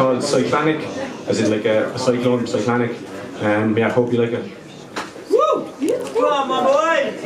called Cyclonic, as in like a cyclone, cyclonic. Yeah, I hope you like it. Woo! Come on, my boy!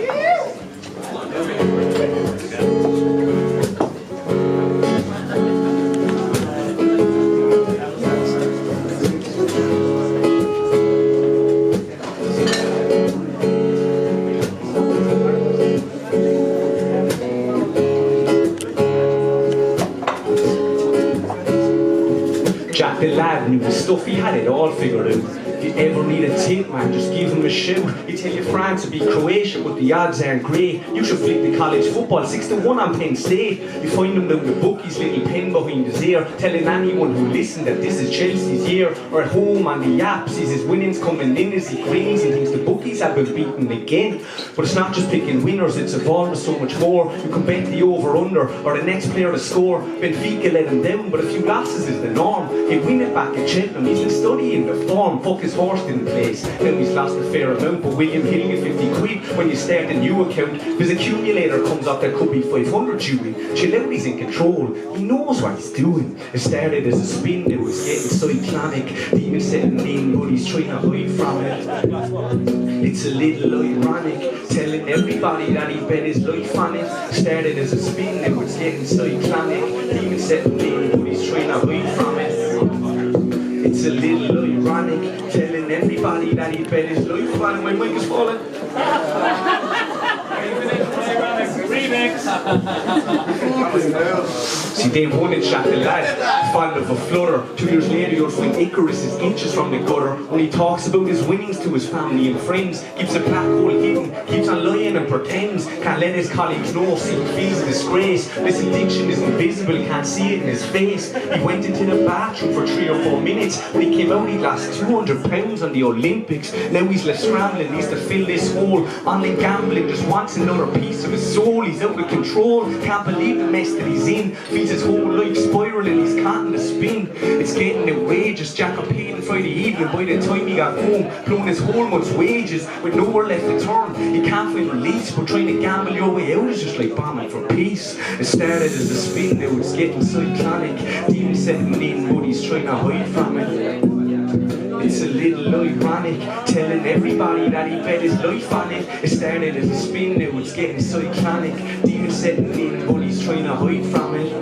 Jack the lad knew the stuff, he had it all figured out. If you ever need a tip, man, just give him a shout. He tell you France would be Croatia, but the odds aren't great. You should flick the college football 6-1 on Penn State. You find him down the bookies, little pen behind his ear, telling anyone who listens that this is Chelsea's year. Or at home on the app, sees his winnings coming in as he grins and thinks the bookies have been beaten again. But it's not just picking winners, it's involved with so much more. You can bet the over-under or the next player to score. Benfica let him down, but a few losses is the norm. He win it back at Cheltenham, he's been studying the form. Fuck, his horse didn't place, now he's lost a fair amount. But William Hill get 50 quid when you start a new account. His accumulator comes up, there could be 500 due in. Chill out, he's in control, he knows what he's doing. It started as a spin, now it's getting cyclonic. Demon setting in, but he's trying to hide from it. It's a little ironic, telling everybody that he bet his life on it. Started as a spin, now it's getting cyclonic. Demon setting in, but he's trying to hide from it. It's a little ironic, telling everybody that he bet his life on it. My mic is falling. See, they won it, shot the lad, fond of a flutter. 2 years later, you'll find Icarus is inches from the gutter. When he talks about his winnings to his family and friends, keeps a black hole hidden, keeps on lying and pretends. Can't let his colleagues know, see he feels a disgrace. This addiction is invisible, can't see it in his face. He went into the bathroom for 3 or 4 minutes. When he came out, he lost 200 pounds on the Olympics. Now he's left scrambling, needs to fill this hole. Online gambling, just wants another piece of his soul. He's out of control, can't believe the mess that he's in. Feels his whole life spiraling, he's caught in the spin. It's getting outrageous. Jack got paid on Friday evening. By the time he got home, blown his whole month's wages with nowhere left to turn. He can't find release, but trying to gamble your way out is just like bombing for peace. It started as a spin, now it's getting cyclonic. Demon setting in, but he's trying to hide from it. It's a little ironic, telling everybody that he bet his life on it. It started as a spin, now it's getting cyclonic. Demon setting in, but he's trying to hide from it.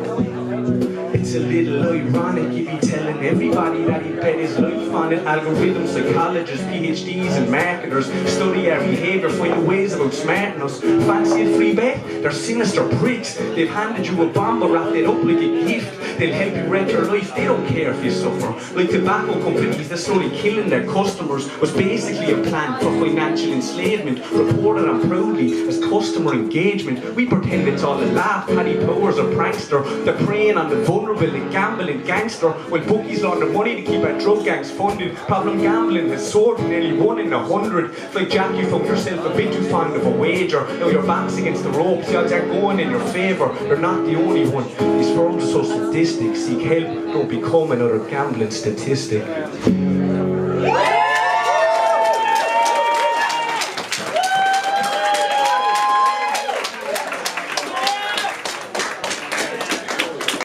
It's a little ironic, he be telling everybody that he bet his life on it. Algorithm psychologists, PhDs and marketers study our behaviour, find ways of outsmarting us. Fancy a free bet? They're sinister pricks. They've handed you a bomb but wrapped it up like a gift. They'll help you wreck your life, they don't care if you suffer. Like tobacco companies, they're slowly killing their customers. Was basically a plan for financial enslavement, reported on proudly as customer engagement. We pretend it's all a laugh, Paddy Powers a prankster. They're preying on the vulnerable and gambling gangster, while bookies launder money to keep our drug gangs funded. Problem gambling has soared to nearly 1 in 100. Like Jack, you found yourself a bit too fond of a wager. Now your back's against the ropes, the odds are going in your favour. You're not the only one. These firms are so sadistic. Seek help, don't become another gambling statistic.